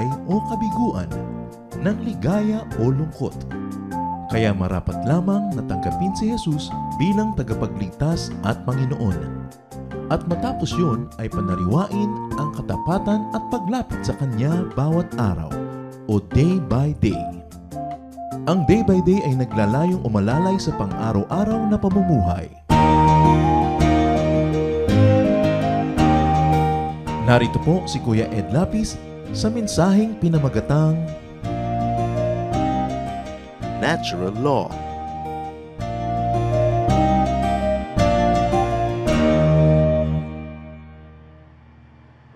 tagumpay o kabiguan, ng ligaya o lungkot. Kaya marapat lamang na tanggapin si Jesus bilang tagapagligtas at Panginoon. At matapos yun ay panariwain ang katapatan at paglapit sa Kanya bawat araw o day by day. Ang day by day ay naglalayong umalalay sa pang-araw-araw na pamumuhay. Narito po si Kuya Ed Lapis sa mensaheng pinamagatang Natural Law.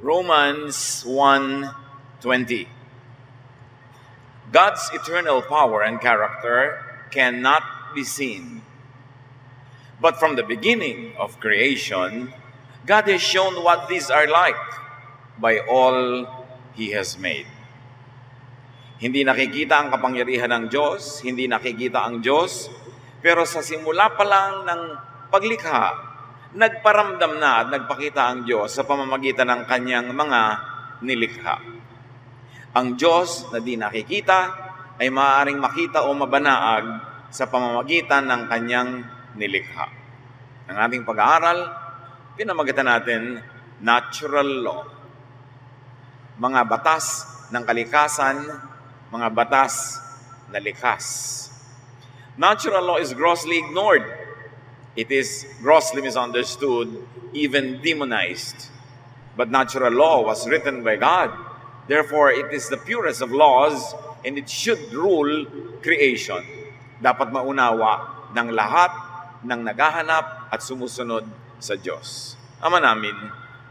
Romans 1:20. God's eternal power and character cannot be seen. But from the beginning of creation, God has shown what these are like by all He has made. Hindi nakikita ang kapangyarihan ng Diyos, hindi nakikita ang Diyos, pero sa simula pa lang ng paglikha, nagparamdam na at nagpakita ang Diyos sa pamamagitan ng Kanyang mga nilikha. Ang Diyos na di nakikita ay maaaring makita o mabanaag sa pamamagitan ng Kanyang nilikha. Ang ating pag-aaral, pinamagitan natin natural law. Mga batas ng kalikasan, mga batas na likas. Natural law is grossly ignored. It is grossly misunderstood, even demonized. But natural law was written by God. Therefore, it is the purest of laws and it should rule creation. Dapat maunawa ng lahat ng naghahanap at sumusunod sa Diyos. Ama namin,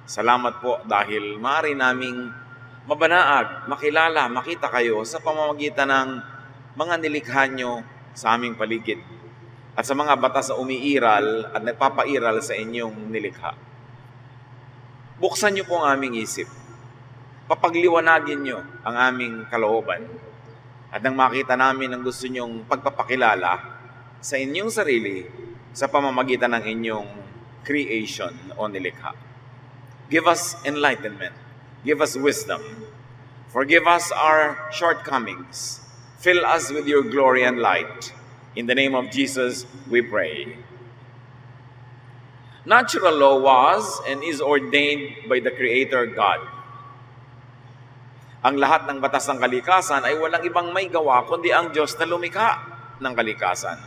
salamat po dahil maaari naming mabanaag, makilala, makita kayo sa pamamagitan ng mga nilikha nyo sa aming paligid at sa mga batas na umiiral at nagpapairal sa inyong nilikha. Buksan nyo po ang aming isip. Papagliwanagin nyo ang aming kalooban at nang makita namin ang gusto nyong pagpapakilala sa inyong sarili sa pamamagitan ng inyong creation o nilikha. Give us enlightenment. Give us wisdom. Forgive us our shortcomings. Fill us with your glory and light. In the name of Jesus, we pray. Natural law was and is ordained by the Creator God. Ang lahat ng batas ng kalikasan ay walang ibang may gawa kundi ang Diyos na lumikha ng kalikasan.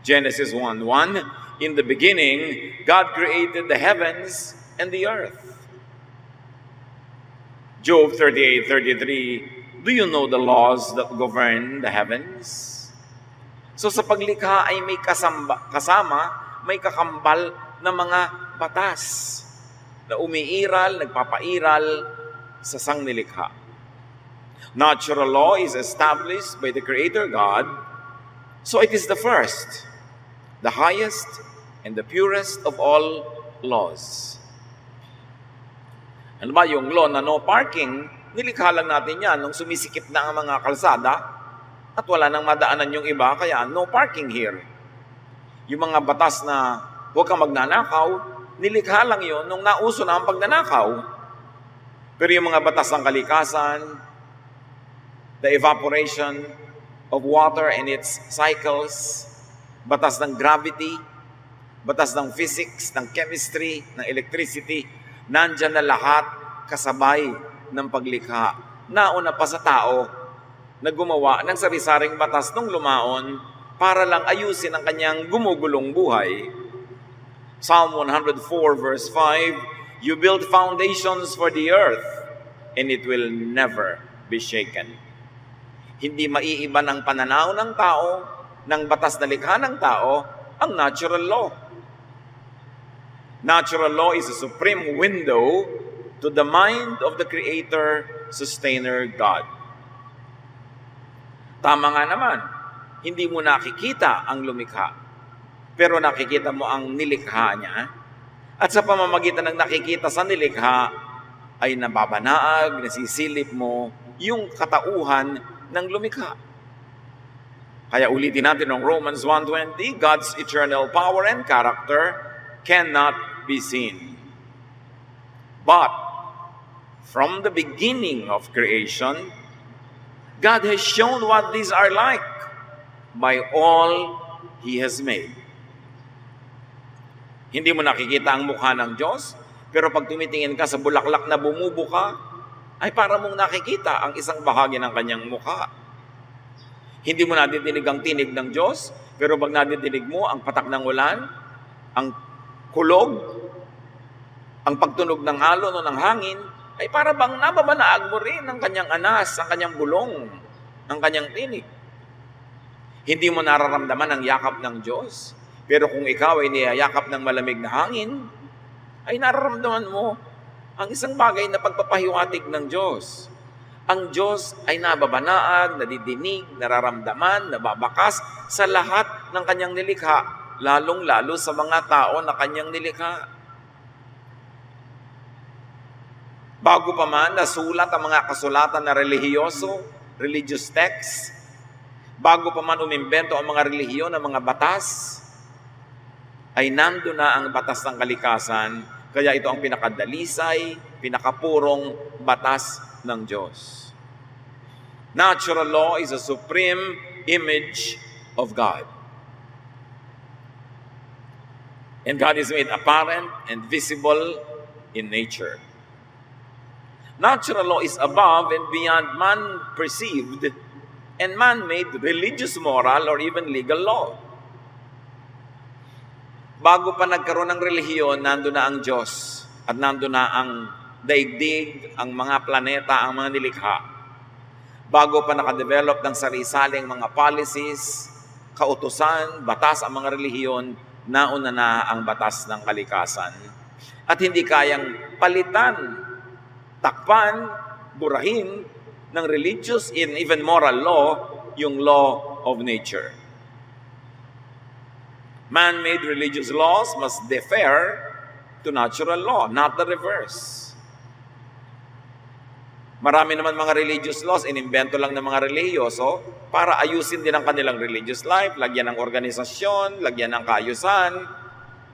Genesis 1:1, in the beginning, God created the heavens and the earth. Job 38:33, do you know the laws that govern the heavens? So sa paglikha ay may kasama, may kakambal na mga batas na umiiral, nagpapairal sa sangnilikha. Natural law is established by the Creator God, so it is the first, the highest, and the purest of all laws. Ano ba yung law na no parking, nilikha lang natin yan nung sumisikip na ang mga kalsada at wala nang madaanan yung iba, kaya no parking here. Yung mga batas na huwag kang magnanakaw, nilikha lang yun nung nauso na ang pagnanakaw. Pero yung mga batas ng kalikasan, the evaporation of water and its cycles, batas ng gravity, batas ng physics, ng chemistry, ng electricity, nandyan na lahat kasabay ng paglikha. Nauna pa sa tao na gumawa ng sari-saring batas nung lumaon para lang ayusin ang kanyang gumugulong buhay. Psalm 104 verse 5, you build foundations for the earth and it will never be shaken. Hindi maiiba ng pananaw ng tao, ng batas na likha ng tao, ang natural law. Natural law is a supreme window to the mind of the Creator, Sustainer God. Tama nga naman, hindi mo nakikita ang lumikha, pero nakikita mo ang nilikha niya. At sa pamamagitan ng nakikita sa nilikha, ay nababanaag, nasisilip mo yung katauhan ng lumikha. Kaya ulitin natin ng Romans 1:20, God's eternal power and character cannot be seen. But From the beginning of creation, God has shown what these are like by all He has made. Hindi mo nakikita ang mukha ng Diyos, pero pag tumitingin ka sa bulaklak na bumubuka, ay para mong nakikita ang isang bahagi ng kanyang mukha. Hindi mo nadidinig ang tinig ng Diyos, pero pag nadidinig mo ang patak ng ulan, ang kulog, ang pagtunog ng alon o ng hangin, ay para bang nababanaag mo rin ang kanyang anas, ang kanyang bulong, ang kanyang tinig. Hindi mo nararamdaman ang yakap ng Diyos, pero kung ikaw ay niyayakap ng malamig na hangin, ay nararamdaman mo ang isang bagay na pagpapahiwatig ng Diyos. Ang Diyos ay nababanaag, nadidinig, nararamdaman, nababakas sa lahat ng kanyang nilikha, lalong-lalo sa mga tao na kanyang nilikha. Bago pa man nasulat ang mga kasulatan na relihiyoso, religious texts, bago pa man umimbento ang mga relihiyon ng mga batas, ay nando na ang batas ng kalikasan, kaya ito ang pinakadalisay, pinakapurong batas ng Diyos. Natural law is a supreme image of God. And God is made apparent and visible in nature. Natural law is above and beyond man-perceived and man-made religious, moral, or even legal law. Bago pa nagkaroon ng relihiyon, nando na ang Diyos at nando na ang daigdig, ang mga planeta, ang mga nilikha. Bago pa nakadevelop ng sari-saling mga policies, kautusan, batas ang mga relihiyon, nauna na ang batas ng kalikasan. At hindi kayang palitan, takpan, burahin ng religious and even moral law, yung law of nature. Man-made religious laws must defer to natural law, not the reverse. Marami naman mga religious laws, inimbento lang ng mga relihiyoso para ayusin din ang kanilang religious life, lagyan ng organisasyon, lagyan ng kaayusan,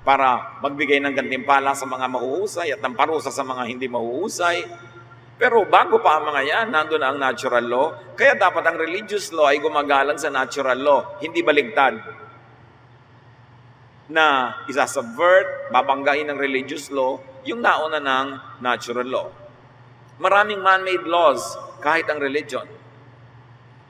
para magbigay ng gantimpala sa mga mahuhusay at ng parusa sa mga hindi mahuhusay. Pero bago pa ang mga yan, nandun na ang natural law. Kaya dapat ang religious law ay gumagalang sa natural law, hindi baligtad. Na isasubvert, babanggain ng religious law, yung nauna ng natural law. Maraming man-made laws kahit ang religion.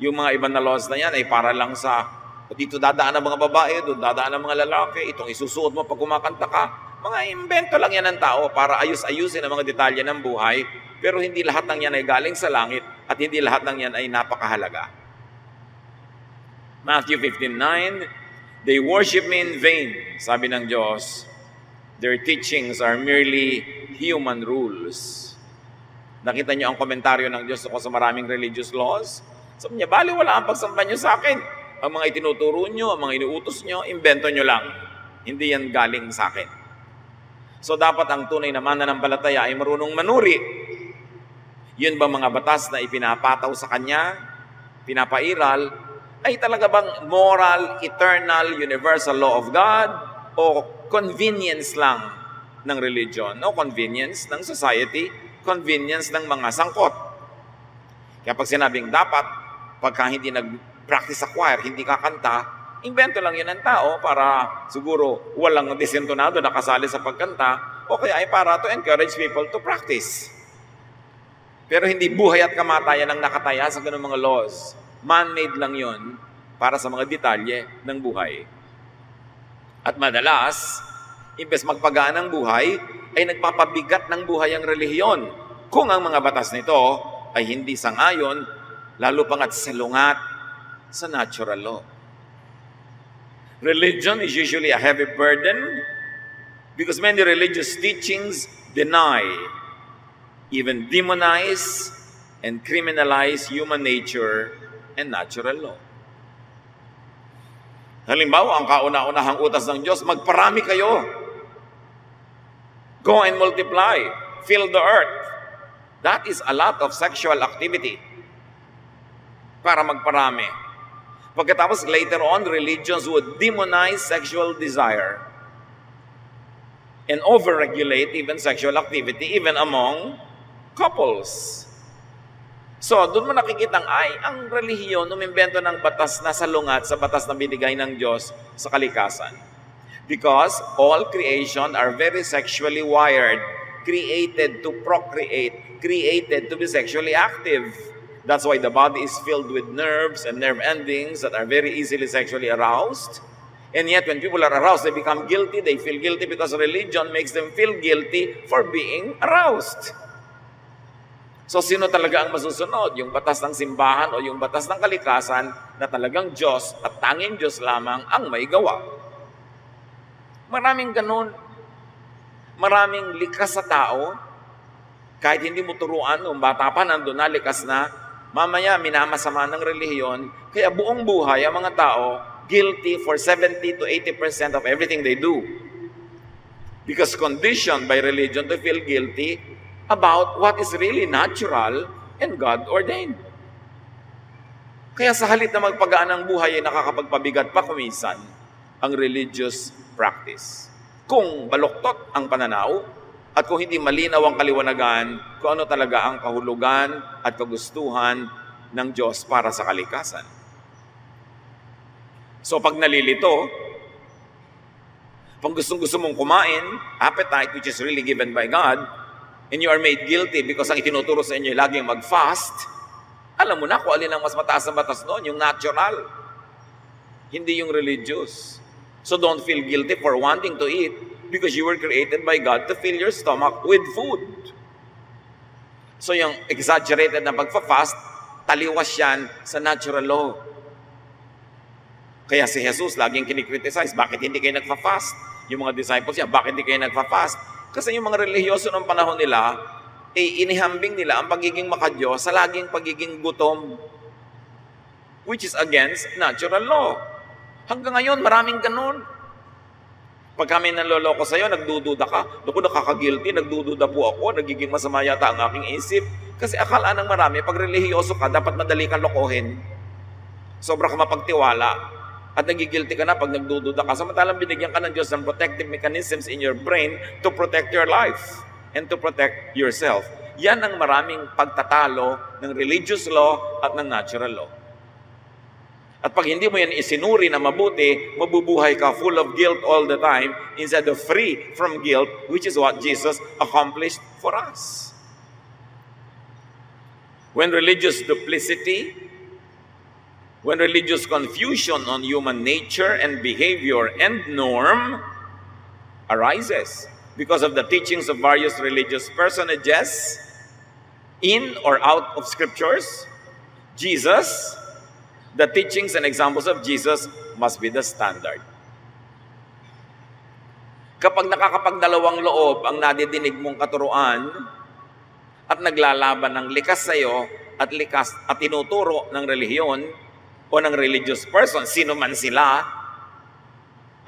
Yung mga ibang na laws na yan ay para lang sa dito dadaan ang mga babae, doon dadaan ang mga lalaki, itong isusuot mo pag kumakanta ka. Mga imbento lang yan ng tao para ayus-ayusin ang mga detalye ng buhay, pero hindi lahat ng yan ay galing sa langit at hindi lahat ng yan ay napakahalaga. Matthew 15:9, "They worship me in vain," sabi ng Diyos. "Their teachings are merely human rules." Nakita niyo ang komentaryo ng Diyos sa maraming religious laws? Sabi niya, bali wala ang pagsamba niyo sa akin. Ang mga itinuturo nyo, ang mga inuutos nyo, invento nyo lang. Hindi yan galing sa akin. So dapat ang tunay na mananampalataya ay marunong manuri. Yun ba mga batas na ipinapataw sa kanya, pinapairal, ay talaga bang moral, eternal, universal law of God o convenience lang ng religion o convenience ng society, convenience ng mga sangkot? Kaya pag sinabing dapat, pagka hindi practice sa choir, hindi kakanta, invento lang yun ng tao para siguro walang disentonado na kasali sa pagkanta o kaya ay para to encourage people to practice. Pero hindi buhay at kamatayan ang nakataya sa ganung mga laws. Man-made lang yun para sa mga detalye ng buhay. At madalas, imbes magpagaan ng buhay, ay nagpapabigat ng buhay ang relihiyon kung ang mga batas nito ay hindi sangayon, lalo pangat salungat sa natural law. Religion is usually a heavy burden because many religious teachings deny, even demonize, and criminalize human nature and natural law. Halimbawa, ang kauna-unahang utas ng Diyos, magparami kayo. Go and multiply. Fill the earth. That is a lot of sexual activity para magparami. Pagkatapos, later on, religions would demonize sexual desire and overregulate even sexual activity, even among couples. So, doon mo nakikita ang relihiyon umimbento ng batas na salungat sa batas na binigay ng Diyos sa kalikasan. Because all creation are very sexually wired, created to procreate, created to be sexually active. That's why the body is filled with nerves and nerve endings that are very easily sexually aroused. And yet, when people are aroused, they become guilty. They feel guilty because religion makes them feel guilty for being aroused. So, sino talaga ang masusunod? Yung batas ng simbahan o yung batas ng kalikasan na talagang Diyos at tanging Diyos lamang ang may gawa? Maraming ganun. Maraming likas sa tao. Kahit hindi mo turuan, nung bata pa, nandun na, likas na. Mamaya, minamasama ng relihiyon. Kaya buong buhay, ang mga tao, guilty for 70 to 80% of everything they do. Because conditioned by religion to feel guilty about what is really natural and God-ordained. Kaya sa halip na magpagaan ng buhay ay nakakapagpabigat pa kuminsan ang religious practice. Kung baluktot ang pananaw at kung hindi malinaw ang kaliwanagan kung ano talaga ang kahulugan at kagustuhan ng Diyos para sa kalikasan. So pag nalilito, pag gustong-gusto mong kumain, appetite which is really given by God, and you are made guilty because ang itinuturo sa inyo ay laging mag-fast, alam mo na kung alin ang mas mataas na batas noon, yung natural, hindi yung religious. So don't feel guilty for wanting to eat because you were created by God to fill your stomach with food. So yung exaggerated na pagpa-fast, taliwas yan sa natural law. Kaya si Jesus laging kinikriticize, bakit hindi kayo nagpa-fast? Yung mga disciples niya, bakit hindi kayo nagpa-fast? Kasi yung mga religyoso ng panahon nila, inihambing nila ang pagiging makadiyos sa laging pagiging gutom, which is against natural law. Hanggang ngayon, maraming ganun. Pag kami nanloloko sa'yo, nagdududa ka. Naku, nakaka-guilty, nagdududa po ako, nagiging masama yata ang aking isip. Kasi akala ng marami, pag religyoso ka, dapat madali kang lokohin. Sobra ka mapagtiwala. At nagigilty ka na pag nagdududa ka. Samantalang binigyan ka ng Diyos ng protective mechanisms in your brain to protect your life and to protect yourself. Yan ang maraming pagtatalo ng religious law at ng natural law. At pag hindi mo yan isinuri na mabuti, mabubuhay ka full of guilt all the time instead of free from guilt, which is what Jesus accomplished for us. When religious duplicity, when religious confusion on human nature and behavior and norm arises because of the teachings of various religious personages in or out of scriptures, Jesus, the teachings and examples of Jesus must be the standard. Kapag nakakapagdalawang loob ang nadidinig mong katuruan at naglalaban ng likas sa iyo at likas at tinuturo ng relihiyon o ng religious person, sino man sila,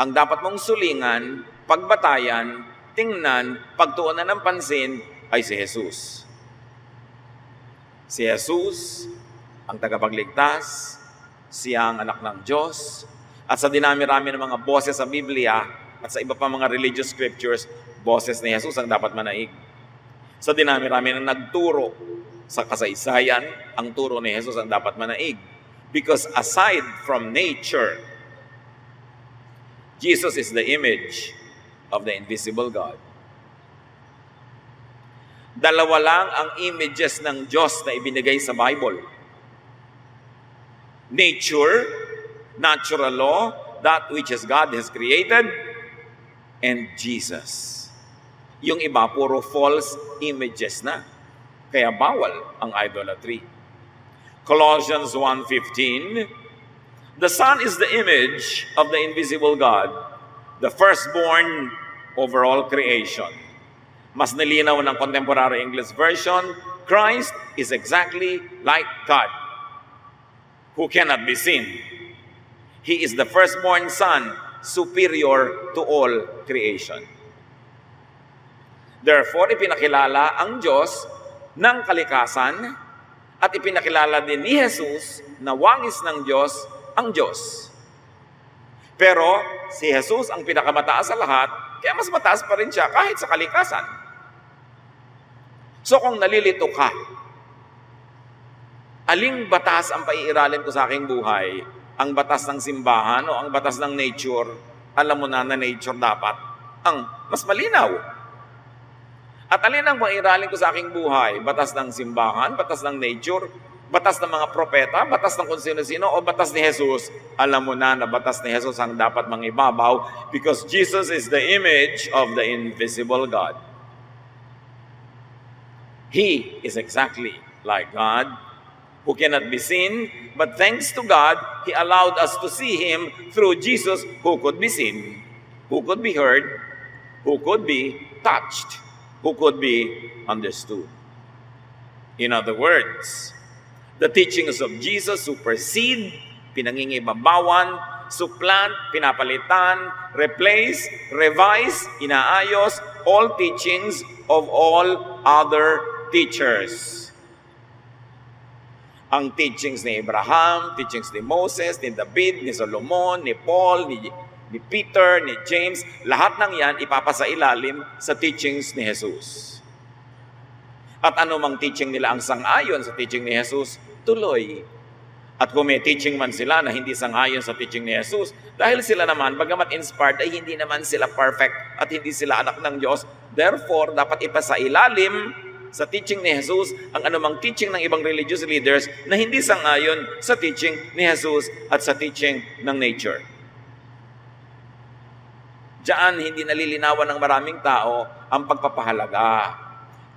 ang dapat mong sulingan, pagbatayan, tingnan, pagtuunan ng pansin ay si Jesus. Si Jesus, ang tagapagligtas, siya ang anak ng Diyos, at sa dinami-rami ng mga boses sa Biblia at sa iba pa mga religious scriptures, boses ni Jesus ang dapat manaig. Sa dinami-rami ng nagturo sa kasaysayan, ang turo ni Jesus ang dapat manaig. Because aside from nature, Jesus is the image of the invisible God. Dalawa lang ang images ng Diyos na ibinigay sa Bible. Nature, natural law, that which is God has created, and Jesus. Yung iba, puro false images na. Kaya bawal ang idolatry. Colossians 1:15, the Son is the image of the invisible God, the firstborn over all creation. Mas nilinaw ng contemporary English version, Christ is exactly like God, who cannot be seen. He is the firstborn Son, superior to all creation. Therefore, ipinakilala ang Diyos ng kalikasan at ipinakilala din ni Jesus na wangis ng Diyos ang Diyos. Pero si Jesus ang pinakamataas sa lahat, kaya mas mataas pa rin siya kahit sa kalikasan. So kung nalilito ka, aling batas ang paiiralin ko sa aking buhay? Ang batas ng simbahan o ang batas ng nature? Alam mo na nature dapat ang mas malinaw. At alin ang paiiralin ko sa aking buhay? Batas ng simbahan, batas ng nature, batas ng mga propeta, batas ng kung sino-sino, o batas ni Jesus? Alam mo na batas ni Jesus ang dapat mangibabaw because Jesus is the image of the invisible God. He is exactly like God, who cannot be seen, but thanks to God, He allowed us to see Him through Jesus, who could be seen, who could be heard, who could be touched, who could be understood. In other words, the teachings of Jesus supersede, pinangingibabawan, supplant, pinapalitan, replace, revise, inaayos, all teachings of all other teachers. Ang teachings ni Abraham, teachings ni Moses, ni David, ni Solomon, ni Paul, ni Peter, ni James, lahat ng yan ipapasailalim sa teachings ni Jesus. At anumang teaching nila ang sang-ayon sa teaching ni Jesus, tuloy. At kung may teaching man sila na hindi sang-ayon sa teaching ni Jesus, dahil sila naman, bagamat inspired, ay hindi naman sila perfect at hindi sila anak ng Diyos, therefore, dapat ipasailalim sa teaching ni Jesus ang anumang teaching ng ibang religious leaders na hindi sang-ayon sa teaching ni Jesus at sa teaching ng nature. Diyan, hindi nalilinawan ng maraming tao ang pagpapahalaga.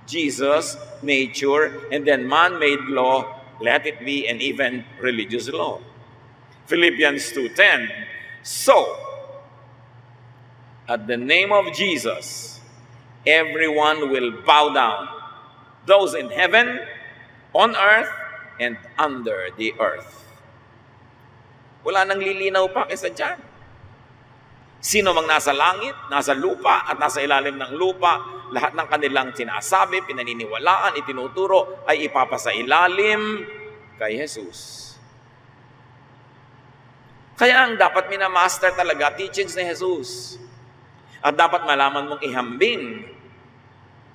Jesus, nature, and then man-made law, let it be, and even religious law. Philippians 2:10. So, at the name of Jesus, everyone will bow down, those in heaven, on earth, and under the earth. Wala nang lilinaw pa kaysa dyan. Sino mang nasa langit, nasa lupa, at nasa ilalim ng lupa, lahat ng kanilang sinasabi, pinaniniwalaan, itinuturo, ay ipapasailalim kay Jesus. Kaya ang dapat minamaster talaga, teachings ni Jesus. At dapat malaman mong ihambing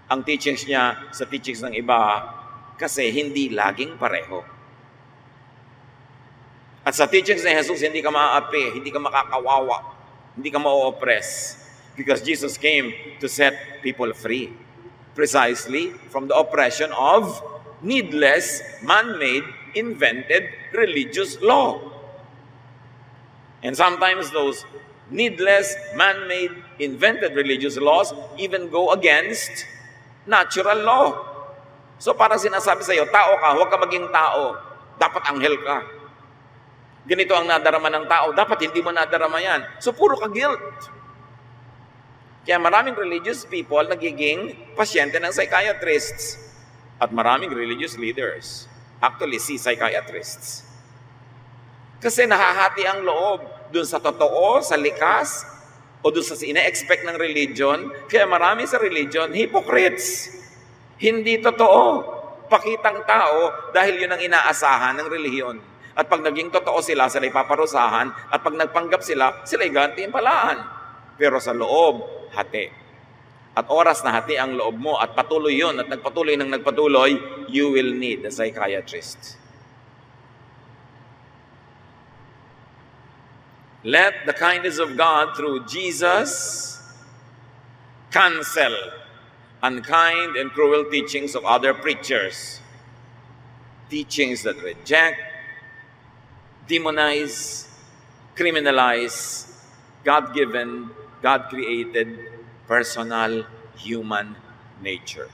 ang teachings niya sa teachings ng iba kasi hindi laging pareho. At sa teachings ni Jesus, hindi ka maaapi, hindi ka makakawawa, hindi ka ma-oppress because Jesus came to set people free precisely from the oppression of needless, man-made, invented religious law. And sometimes those needless, man-made, invented religious laws even go against natural law. So parang sinasabi sa iyo, tao ka, huwag ka maging tao. Dapat anghel ka. Ganito ang nadarama ng tao. Dapat hindi mo nadarama yan. So puro ka guilt. Kaya maraming religious people nagiging pasyente ng psychiatrists. At maraming religious leaders. Actually, si psychiatrists. Kasi nahahati ang loob dun sa totoo, sa likas, o doon sa ina-expect ng religion, kaya marami sa religion, hypocrites. Hindi totoo. Pakitang tao dahil yun ang inaasahan ng relihiyon. At pag naging totoo sila, sila ipaparusahan. At pag nagpanggap sila, sila igantimpalaan. Pero sa loob, hati. At oras na hati ang loob mo at patuloy yun at nagpatuloy ng nagpatuloy, you will need a psychiatrist. Let the kindness of God through Jesus cancel unkind and cruel teachings of other preachers. Teachings that reject, demonize, criminalize God-given, God-created, personal, human nature.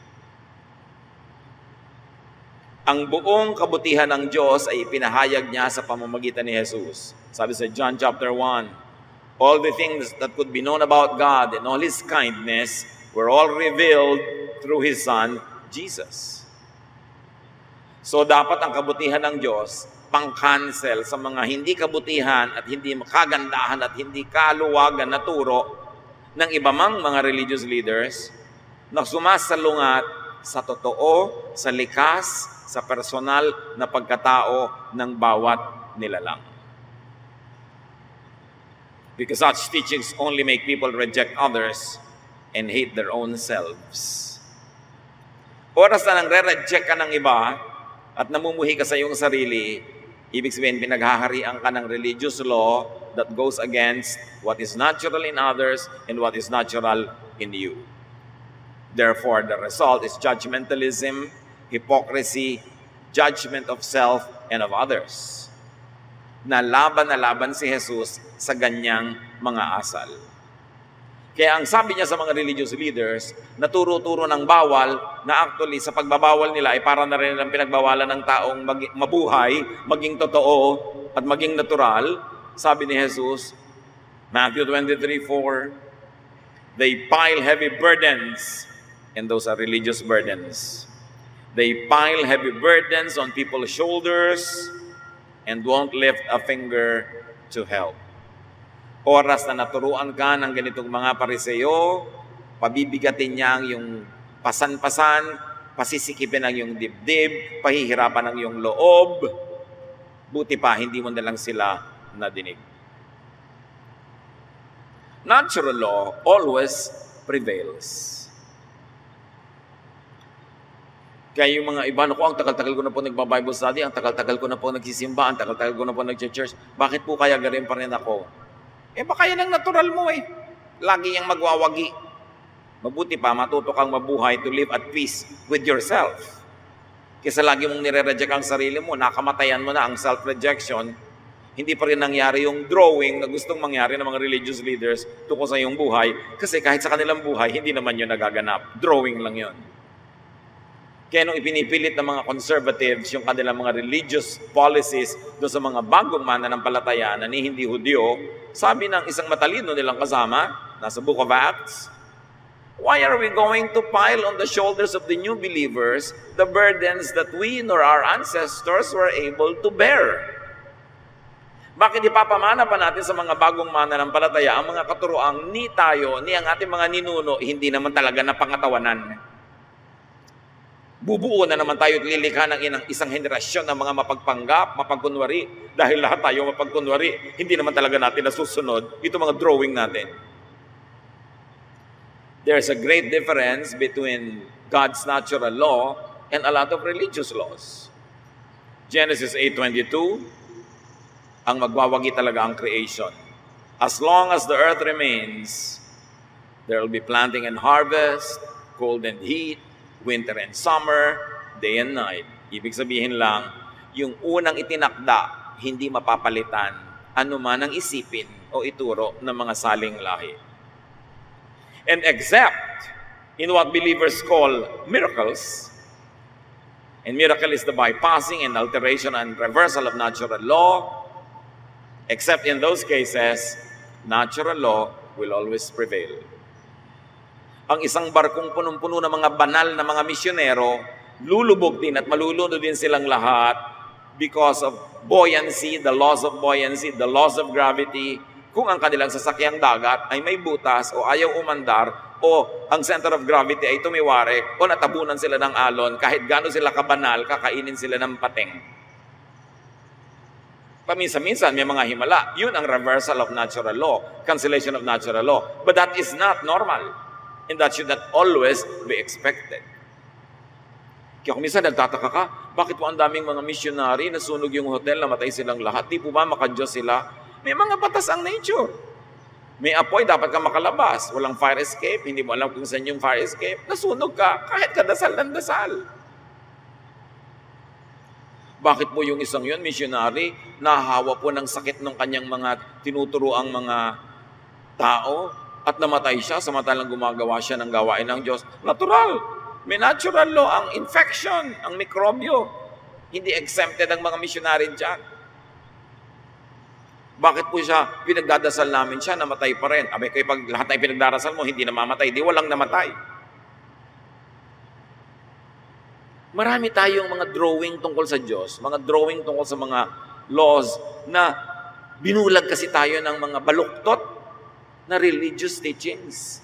Ang buong kabutihan ng Diyos ay ipinahayag niya sa pamamagitan ni Jesus. Sabi sa John chapter 1, all the things that could be known about God and all His kindness were all revealed through His Son, Jesus. So dapat ang kabutihan ng Diyos pang-cancel sa mga hindi kabutihan at hindi makagandahan at hindi kaluwagan na turo ng iba mang mga religious leaders na sumasalungat sa totoo, sa likas, sa personal na pagkatao ng bawat nilalang. Because such teachings only make people reject others and hate their own selves. Oras na nangre-reject ka ng iba at namumuhi ka sa iyong sarili, ibig sabihin pinaghaharian ka ng religious law that goes against what is natural in others and what is natural in you. Therefore, the result is judgmentalism, hypocrisy, judgment of self and of others. Na laban si Jesus sa ganyang mga asal. Kaya ang sabi niya sa mga religious leaders, naturo-turo ng bawal, na actually sa pagbabawal nila ay para na rin ang pinagbawalan ng taong mabuhay, maging totoo at maging natural. Sabi ni Jesus, Matthew 23:4, they pile heavy burdens, and those are religious burdens. They pile heavy burdens on people's shoulders and won't lift a finger to help. Oras na naturuan ka ng ganitong mga Pariseo, pabibigatin niya ang iyong pasan-pasan, pasisikipin ang iyong dibdib, pahihirapan ang iyong loob, buti pa hindi mo na lang sila nadinig. Natural law always prevails. Kaya yung mga iba, ang tagal-tagal ko na po nagba-Bible study, ang tagal-tagal ko na po nagsisimba, ang tagal-tagal ko na po nag-church, bakit po kaya garin pa rin ako? Baka yan ang natural mo Lagi yung magwawagi. Mabuti pa, matuto kang mabuhay to live at peace with yourself. Kesa lagi mong nire-reject ang sarili mo, nakamatayan mo na ang self-rejection, hindi pa rin nangyari yung drawing na gustong mangyari ng mga religious leaders tungkol sa iyong buhay. Kasi kahit sa kanilang buhay, hindi naman yun nagaganap. Drawing lang yun. Kaya nung ipinipilit ng mga conservatives yung kanilang mga religious policies doon sa mga bagong mananampalataya na ni hindi Hudyo, sabi ng isang matalino nilang kasama, nasa Book of Acts, why are we going to pile on the shoulders of the new believers the burdens that we nor our ancestors were able to bear? Bakit ipapamana pa natin sa mga bagong mananampalataya ang mga katuroang ni tayo, ni ang ating mga ninuno, hindi naman talaga napangatawanan? Bubuo na naman tayo at lilikha ng isang henerasyon ng mga mapagpanggap, mapagkunwari, dahil lahat tayo mapagkunwari, hindi naman talaga natin nasusunod ito mga drawing natin. There's a great difference between God's natural law and a lot of religious laws. Genesis 8:22, ang magwawagi talaga ang creation. As long as the earth remains, there will be planting and harvest, cold and heat, winter and summer, day and night. Ibig sabihin lang, yung unang itinakda, hindi mapapalitan anuman ang isipin o ituro ng mga saling lahi. And except in what believers call miracles, and miracle is the bypassing and alteration and reversal of natural law, except in those cases, natural law will always prevail. Ang isang barkong punong-puno ng mga banal na mga misyonero, lulubog din at malulunod din silang lahat because of buoyancy, the laws of buoyancy, the laws of gravity. Kung ang kanilang sasakyang dagat ay may butas o ayaw umandar o ang center of gravity ay tumiwarik o natabunan sila ng alon, kahit gaano sila kabanal, kakainin sila ng pating. Paminsan-minsan may mga himala. Yun ang reversal of natural law, cancellation of natural law. But that is not normal. And that should not always be expected. Kaya kung minsan nagtataka ka, bakit po ang daming mga missionary na sunog yung hotel, namatay silang lahat? Di po ba makadiyos sila? May mga batas ang nature. May apoy, dapat ka makalabas. Walang fire escape, hindi mo alam kung saan yung fire escape. Nasunog ka, kahit kadasal ng dasal. Bakit po yung isang yun, missionary, nahahawa po ng sakit ng kanyang mga tinuturoang mga tao? At namatay siya, samantalang gumagawa siya ng gawain ng Diyos. Natural. May natural law, ang infection, ang mikrobyo. Hindi exempted ang mga missionary dyan. Bakit po siya, pinagdadasal namin siya, namatay pa rin. Abay, kaya pag lahat na pinagdarasal mo, hindi namamatay, di walang namatay. Marami tayong mga drawing tungkol sa Diyos, mga drawing tungkol sa mga laws na binulag kasi tayo ng mga baluktot na religious teachings.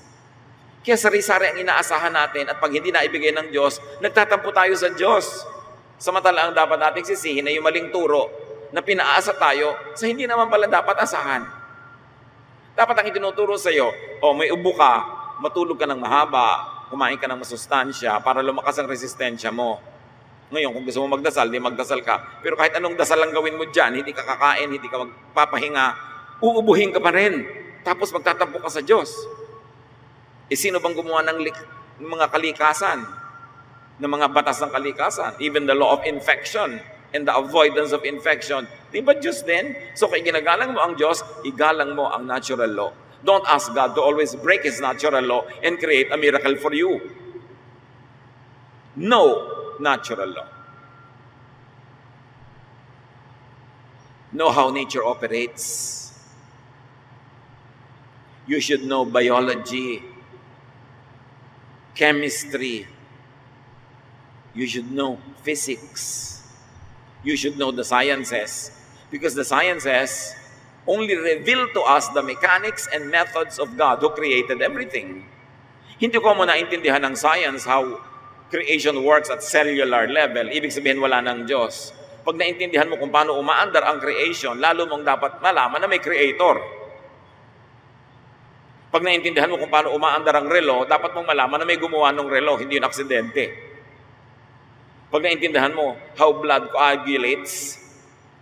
Kaya sari-sari ang inaasahan natin at pag hindi na ibigay ng Diyos, nagtatampo tayo sa Diyos. Samantala ang dapat nating sisihin ay yung maling turo na pinaasa tayo sa hindi naman pala dapat asahan. Dapat ang itinuturo sa iyo, may ubo ka, matulog ka ng mahaba, kumain ka ng masustansya para lumakas ang resistensya mo. Ngayon, kung gusto mo magdasal, di magdasal ka. Pero kahit anong dasal lang gawin mo dyan, hindi ka kakain, hindi ka magpapahinga, uubuhin ka pa rin. Tapos magtatampo ka sa Diyos. Sino bang gumawa ng mga kalikasan? Ng mga batas ng kalikasan? Even the law of infection and the avoidance of infection. Di ba Diyos din? So kung ginagalang mo ang Diyos, igalang mo ang natural law. Don't ask God to always break His natural law and create a miracle for you. No natural law. Know how nature operates. You should know biology, chemistry. You should know physics. You should know the sciences. Because the sciences only reveal to us the mechanics and methods of God who created everything. Hindi ko mo naintindihan ng science how creation works at cellular level. Ibig sabihin wala ng Diyos. Pag naintindihan mo kung paano umaandar ang creation, lalo mong dapat malaman na may creator. Pag naintindihan mo kung paano umaandar ang relo, dapat mong malaman na may gumawa ng relo, hindi yun aksidente. Pag naintindihan mo how blood coagulates,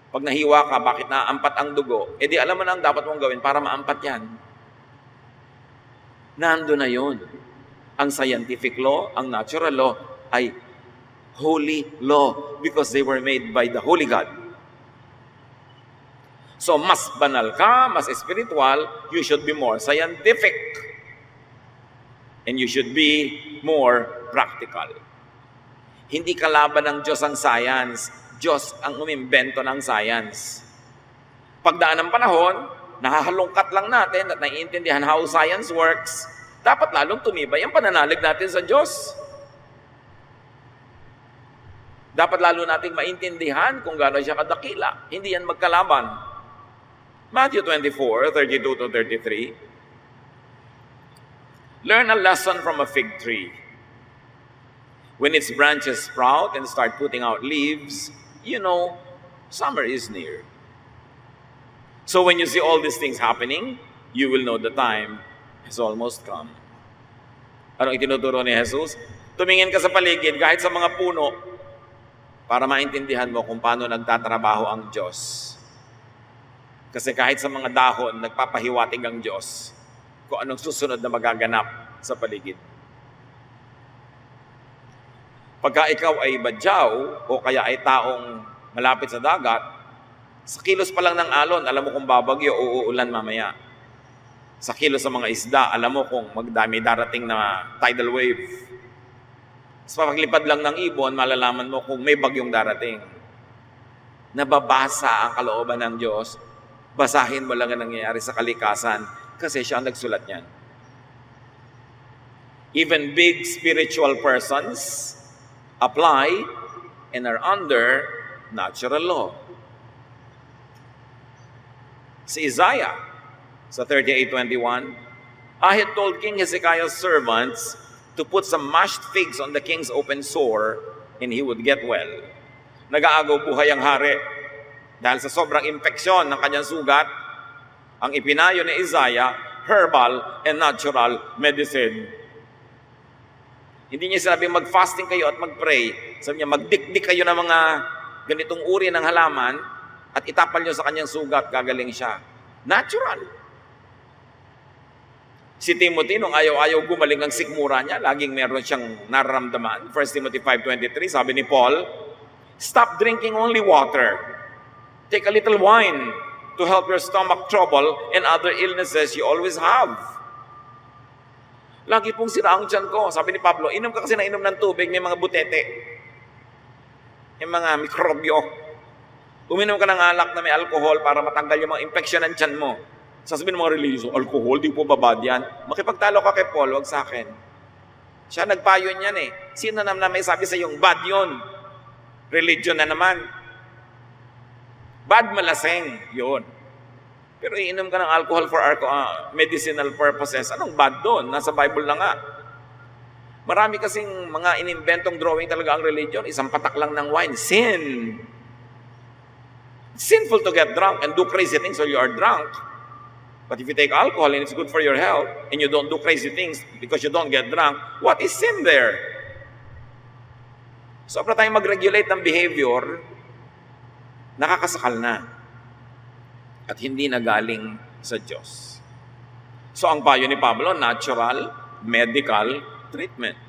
pag nahiwa ka, bakit naampat ang dugo, edi alam mo na ang dapat mong gawin para maampat yan. Nando na yun. Ang scientific law, ang natural law, ay holy law because they were made by the Holy God. So, mas banal ka, mas spiritual, you should be more scientific. And you should be more practical. Hindi kalaban ng Diyos ang science. Diyos ang umimbento ng science. Pagdaan ng panahon, nahahalungkat lang natin at naiintindihan how science works, dapat lalong tumibay ang pananalig natin sa Diyos. Dapat lalo nating maintindihan kung gaano siya kadakila. Hindi yan magkalaban. Matthew 24:32-33. Learn a lesson from a fig tree. When its branches sprout and start putting out leaves, you know, summer is near. So when you see all these things happening, you will know the time has almost come. Anong itinuturo ni Jesus? Tumingin ka sa paligid, kahit sa mga puno, para maintindihan mo kung paano nagtatrabaho ang Diyos. Kasi kahit sa mga dahon, nagpapahiwatig ang Diyos kung anong susunod na magaganap sa paligid. Pagka ikaw ay badyaw o kaya ay taong malapit sa dagat, sa kilos pa lang ng alon, alam mo kung babagyo o uulan mamaya. Sa kilos sa mga isda, alam mo kung magdami darating na tidal wave. Sa paglipad lang ng ibon, malalaman mo kung may bagyong darating. Nababasa ang kalooban ng Diyos, basahin mo lang ang nangyayari sa kalikasan kasi siya ang nagsulat niyan. Even big spiritual persons apply and are under natural law. Si Isaiah, sa 38:21, I had told King Hezekiah's servants to put some mashed figs on the king's open sore and he would get well. Nag-aagaw buhay ang hari dahil sa sobrang impeksyon ng kanyang sugat. Ang ipinayo ni Isaiah, herbal and natural medicine. Hindi niya sinabing mag-fasting kayo at mag-pray. Sabi niya, magdikdik kayo ng mga ganitong uri ng halaman at itapal niyo sa kanyang sugat, gagaling siya. Natural. Si Timothy, nung ayaw-ayaw gumaling ang sikmura niya, laging meron siyang nararamdaman. 1 Timothy 5:23, sabi ni Paul, stop drinking only water. Take a little wine to help your stomach trouble and other illnesses you always have. Lagi pong sira ang tiyan ko. Sabi ni Pablo, inom ka kasi na inom ng tubig, may mga butete. May mga mikrobyo. Uminom ka ng alak na may alcohol para matanggal yung mga infeksyon ng tiyan mo. Sasabihin ng mga religyoso, alcohol, di po babad yan. Makipagtalo ka kay Paul, wag sa akin. Siya nagpayo niyan eh. Sino naman may sabi sa yung bad yun? Religion na naman. Bad malaseng, yun. Pero iinom ka ng alcohol for medicinal purposes. Anong bad doon? Nasa Bible na nga. Marami kasing mga inimbentong drawing talaga ang religion. Isang patak lang ng wine. Sin. It's sinful to get drunk and do crazy things while you are drunk. But if you take alcohol and it's good for your health, and you don't do crazy things because you don't get drunk, what is sin there? Sobra tayong mag-regulate ng behavior, nakakasakal na. At hindi na galing sa Diyos. So ang payo ni Pablo, natural, medical treatment.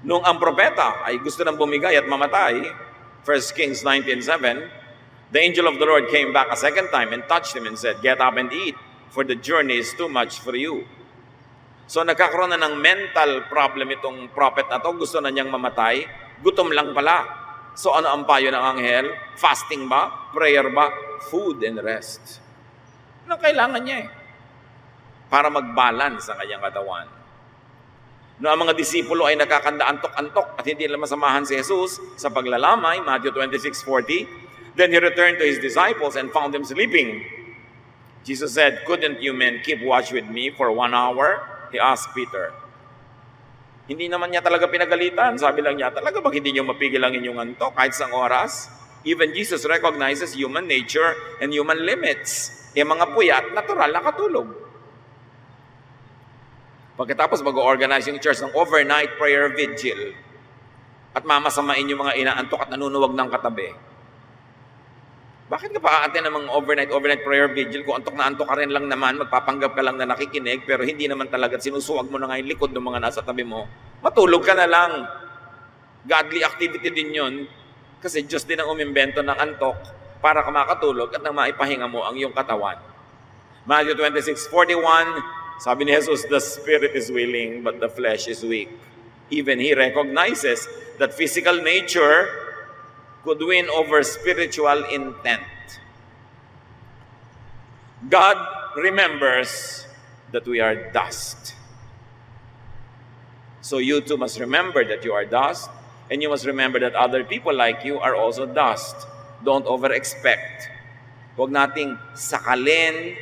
Nung ang propeta ay gusto nang bumigay at mamatay, 1 Kings 19:7, the angel of the Lord came back a second time and touched him and said, "Get up and eat, for the journey is too much for you." So nagkakaroon na ng mental problem itong prophet na to, gusto na niyang mamatay, gutom lang pala. So ano ang payo ng anghel? Fasting ba? Prayer ba? Food and rest. Ano kailangan niya para mag-balance ang kanyang katawan. No, ang mga disipulo ay nakakanda antok-antok at hindi nila masamahan si Jesus sa paglalamay, Matthew 26:40. Then he returned to his disciples and found them sleeping. Jesus said, "Couldn't you men keep watch with me for 1 hour?" He asked Peter. Hindi naman niya talaga pinagalitan. Sabi lang niya, talaga bang hindi niyo mapigil ang inyong antok kahit isang oras? Even Jesus recognizes human nature and human limits. Yung mga puyat, natural nakatulog. Pagkatapos mag-organize yung church ng overnight prayer vigil at mamasamain yung mga inaantok at nanunuwag ng katabi. Bakit ka pa aatin ng mga overnight prayer vigil kung antok na antok ka rin lang naman, magpapanggap ka lang na nakikinig, pero hindi naman talaga sinusuwag mo na nga yung likod ng mga nasa tabi mo, matulog ka na lang. Godly activity din yun, kasi Diyos din ang umimbento ng antok para ka makatulog at nang maipahinga mo ang iyong katawan. Matthew 26:41, sabi ni Jesus, "The spirit is willing, but the flesh is weak." Even he recognizes that physical nature could win over spiritual intent. God remembers that we are dust. So you too must remember that you are dust, and you must remember that other people like you are also dust. Don't over-expect. Huwag nating sakalin,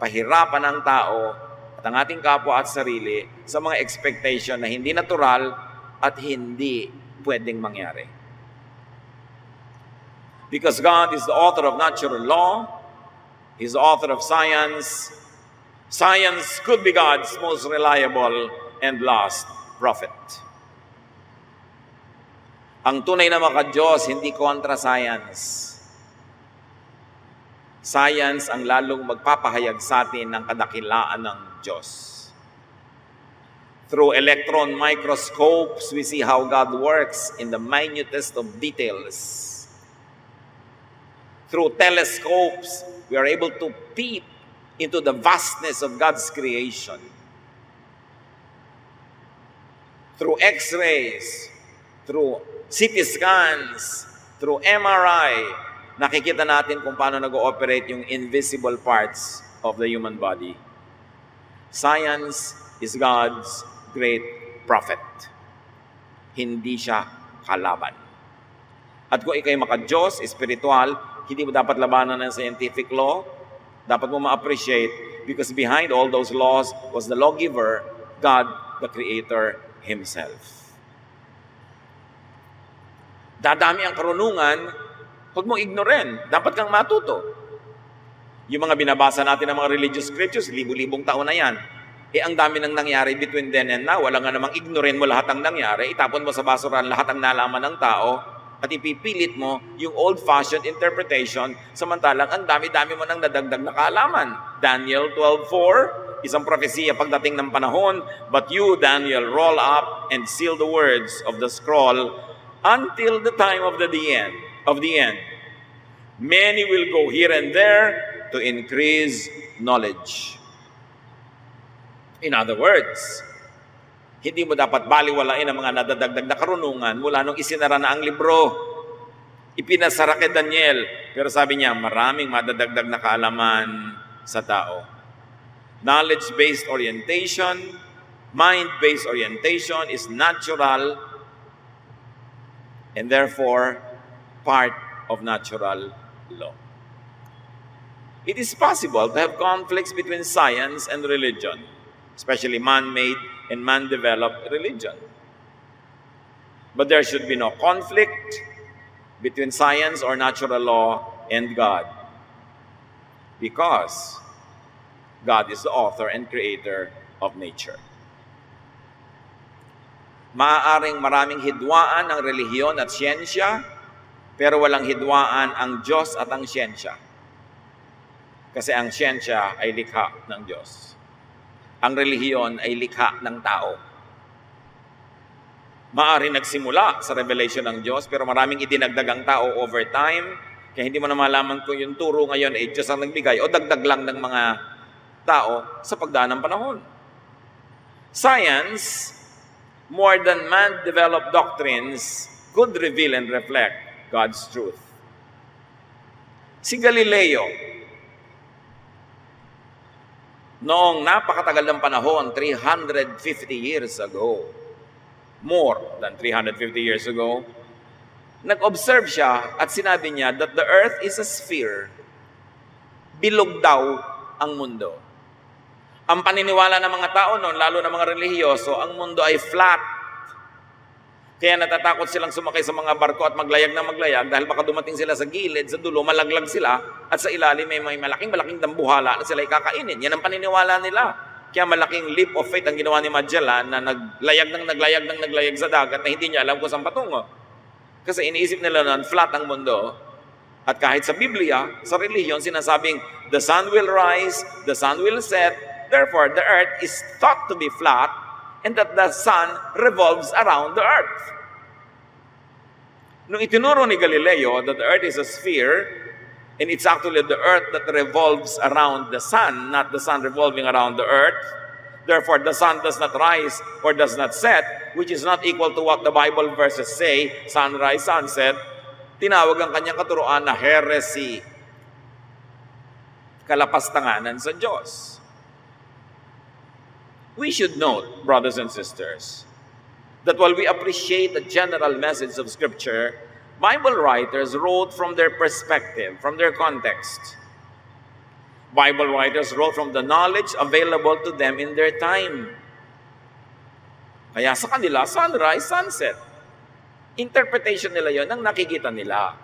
pahirapan ang tao at ang ating kapwa at sarili sa mga expectation na hindi natural at hindi pwedeng mangyari. Because God is the author of natural law, He's the author of science. Science could be God's most reliable and last prophet. Ang tunay na maka-Diyos, hindi kontra science. Science ang lalong magpapahayag sa atin ng kadakilaan ng Diyos. Through electron microscopes, we see how God works in the minutest of details. Through telescopes, we are able to peep into the vastness of God's creation. Through X-rays, through CT scans, through MRI, nakikita natin kung paano nag-ooperate yung invisible parts of the human body. Science is God's great prophet. Hindi siya kalaban. At kung ikay maka-Diyos, espiritual, hindi mo dapat labanan ng scientific law. Dapat mo ma-appreciate because behind all those laws was the lawgiver, God, the Creator Himself. Dadami ang karunungan, huwag mong ignoren. Dapat kang matuto. Yung mga binabasa natin ng mga religious scriptures, libu-libong taon na yan. Ang dami nang nangyari between then and now. Wala nga namang ignoren mo lahat ang nangyari. Itapon mo sa basurahan lahat ang nalaman ng tao. At ipipilit mo yung old-fashioned interpretation, samantalang ang dami-dami mo nang nadagdag na kaalaman. Daniel 12:4, isang propesiya pagdating ng panahon, "But you, Daniel, roll up and seal the words of the scroll until the time of the end. Many will go here and there to increase knowledge." In other words, hindi mo dapat baliwalain ang mga nadadagdag na karunungan mula nung isinara na ang libro. Ipinasara kay Daniel. Pero sabi niya, maraming madadagdag na kaalaman sa tao. Knowledge-based orientation, mind-based orientation is natural and therefore part of natural law. It is possible to have conflicts between science and religion, especially man-made and man-developed religion. But there should be no conflict between science or natural law and God. Because God is the author and creator of nature. Maaaring maraming hidwaan ang relihiyon at siyensya, pero walang hidwaan ang Diyos at ang siyensya. Kasi ang siyensya ay likha ng Diyos. Ang relihiyon ay likha ng tao. Maaaring nagsimula sa revelation ng Diyos, pero maraming idinagdag ang tao over time, kaya hindi mo na malaman kung yung turo ngayon ay Diyos ang nagbigay o dagdag lang ng mga tao sa pagdaan ng panahon. Science, more than man-developed doctrines, could reveal and reflect God's truth. Si Galileo, noong napakatagal ng panahon, 350 years ago, more than 350 years ago, nag-observe siya at sinabi niya that the earth is a sphere. Bilog daw ang mundo. Ang paniniwala ng mga tao noon, lalo ng mga relihiyoso, ang mundo ay flat. Kaya natatakot silang sumakay sa mga barko at maglayag na maglayag dahil baka dumating sila sa gilid, sa dulo, malaglag sila at sa ilalim may malaking dambuhala na sila ikakainin. Yan ang paniniwala nila. Kaya malaking leap of faith ang ginawa ni Magellan na naglayag sa dagat na hindi niya alam kung saan patungo. Kasi iniisip nila noon, flat ang mundo. At kahit sa Biblia, sa relihiyon, sinasabing, the sun will rise, the sun will set, therefore the earth is thought to be flat, and that the sun revolves around the earth. Nung itinuro ni Galileo that the earth is a sphere, and it's actually the earth that revolves around the sun, not the sun revolving around the earth, therefore the sun does not rise or does not set, which is not equal to what the Bible verses say, sunrise, sunset, tinawag ang kanyang katuruan na heresy, kalapastanganan sa Diyos. We should note, brothers and sisters, that while we appreciate the general message of Scripture, Bible writers wrote from their perspective, from their context. Bible writers wrote from the knowledge available to them in their time. Kaya sa kanila, sunrise, sunset. Interpretation nila yon ang nakikita nila.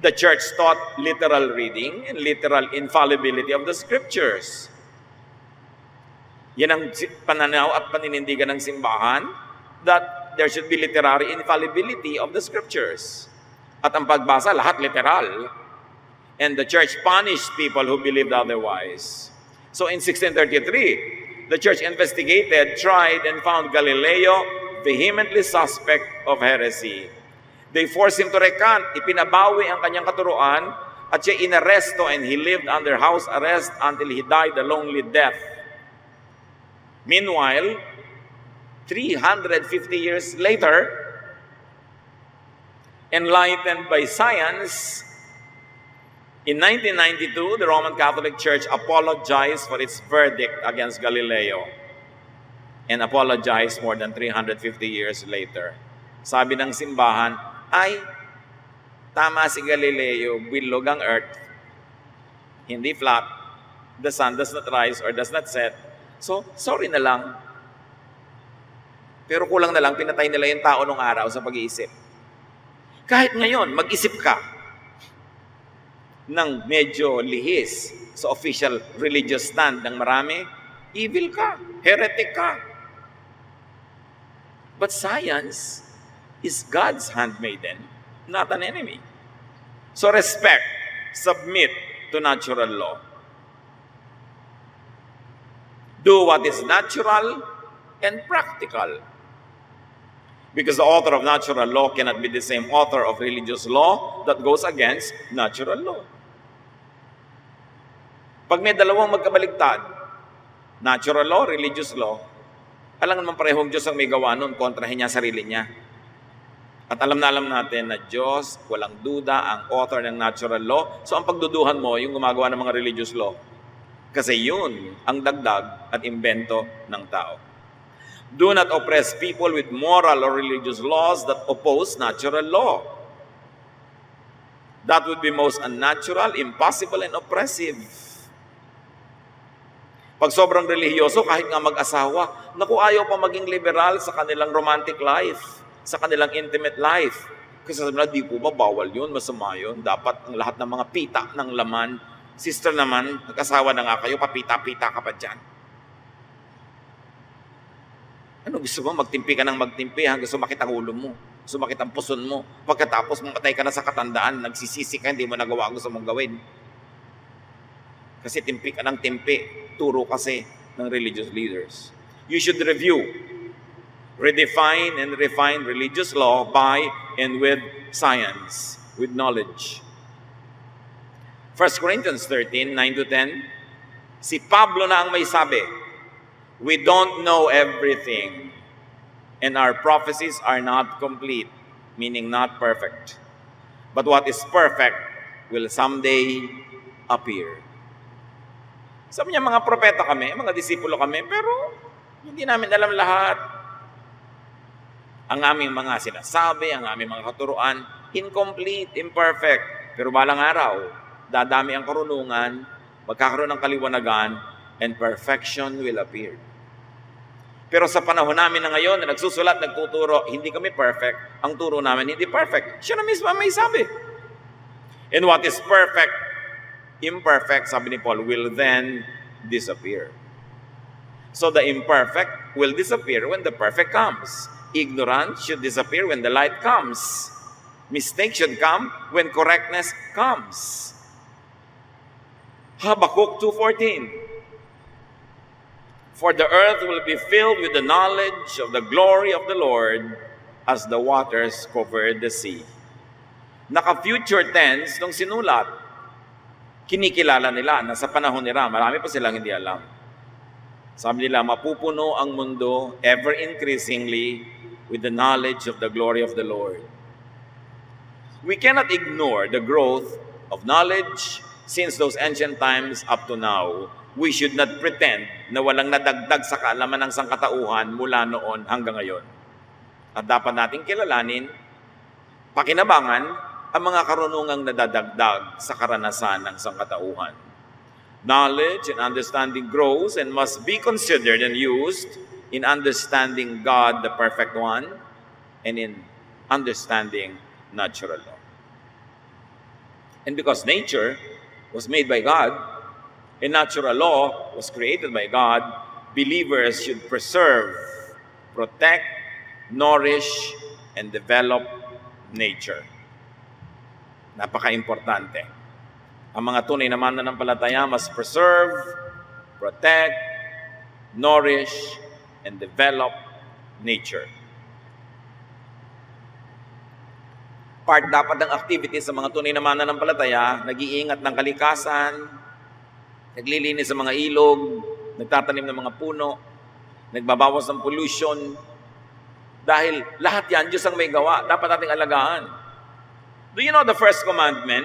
The church taught literal reading and literal infallibility of the Scriptures. Yan ang pananaw at paninindigan ng simbahan, that there should be literary infallibility of the Scriptures. At ang pagbasa, lahat literal. And the church punished people who believed otherwise. So in 1633, the church investigated, tried, and found Galileo vehemently suspect of heresy. They forced him to recant. Ipinabawi ang kanyang katuruan at siya inaresto, and he lived under house arrest until he died a lonely death. Meanwhile, 350 years later, enlightened by science, in 1992, the Roman Catholic Church apologized for its verdict against Galileo and apologized more than 350 years later. Sabi ng simbahan, ay, tama si Galileo, bilog ang earth, hindi flat, the sun does not rise or does not set. So, sorry na lang. Pero kulang na lang, pinatay nila yung tao nung araw sa pag-iisip. Kahit ngayon, mag-isip ka ng medyo lihis sa official religious stand ng marami, evil ka, heretic ka. But science is God's handmaiden, not an enemy. So respect, submit to natural law. Do what is natural and practical. Because the author of natural law cannot be the same author of religious law that goes against natural law. Pag may dalawang magkabaligtad, natural law, religious law, alam naman parehong Diyos ang may gawa nun, kontrahin niya sarili niya. At alam natin na Diyos, walang duda, ang author ng natural law. So ang pagduduhan mo, yung gumagawa ng mga religious law. Kasi yun ang dagdag at imbento ng tao. Do not oppress people with moral or religious laws that oppose natural law. That would be most unnatural, impossible, and oppressive. Pag sobrang relihiyoso, kahit nga mag-asawa, naku, ayaw pa maging liberal sa kanilang romantic life, sa kanilang intimate life. Kasi sabi na, di po ba, bawal yun, masama yun. Dapat ang lahat ng mga pita ng laman Sister naman, nag-asawa na nga kayo, papita-pita ka pa dyan. Ano gusto mo? Magtimpi ka ng magtimpi hanggang sumakit ang ulo mo. Sumakit ang puson mo. Pagkatapos mamatay ka na sa katandaan, nagsisisi ka, hindi mo nagawa ang gusto mong gawin. Kasi timpi ka ng timpi. Turo kasi ng religious leaders. You should review, redefine and refine religious law by and with science, with knowledge. 1 Corinthians 13, 9-10, si Pablo na ang may sabi, we don't know everything, and our prophecies are not complete, meaning not perfect. But what is perfect will someday appear. Sabi niya, mga propeta kami, mga disipulo kami, pero hindi namin alam lahat. Ang aming mga sinasabi, ang aming mga katuruan, incomplete, imperfect. Pero balang araw, dadami ang karunungan, magkakaroon ng kaliwanagan, and perfection will appear. Pero sa panahon namin na ngayon, na nagsusulat, nagtuturo, hindi kami perfect. Ang turo namin hindi perfect. Siya na mismo may sabi. And what is perfect, imperfect, sabi ni Paul, will then disappear. So the imperfect will disappear when the perfect comes. Ignorance should disappear when the light comes. Mistake should come when correctness comes. Habakkuk 2:14. For the earth will be filled with the knowledge of the glory of the Lord as the waters cover the sea. Naka-future tense nung sinulat. Kinikilala nila na sa panahon nila, marami pa silang hindi alam. Sabi nila, mapupuno ang mundo ever increasingly with the knowledge of the glory of the Lord. We cannot ignore the growth of knowledge since those ancient times up to now. We should not pretend na walang nadagdag sa kaalaman ng sangkatauhan mula noon hanggang ngayon. At dapat nating kilalanin, pakinabangan, ang mga karunungang nadadagdag sa karanasan ng sangkatauhan. Knowledge and understanding grows and must be considered and used in understanding God, the perfect one, and in understanding natural law. And because nature was made by God, and natural law was created by God, believers should preserve, protect, nourish, and develop nature. Napaka-importante. Ang mga tunay na mananampalataya must preserve, protect, nourish, and develop nature. Part dapat ng activities sa mga tunay na mananampalataya, nag-iingat ng kalikasan, naglilinis sa mga ilog, nagtatanim ng mga puno, nagbabawas ng pollution. Dahil lahat yan, Diyos ang may gawa, dapat nating alagaan. Do you know the first commandment?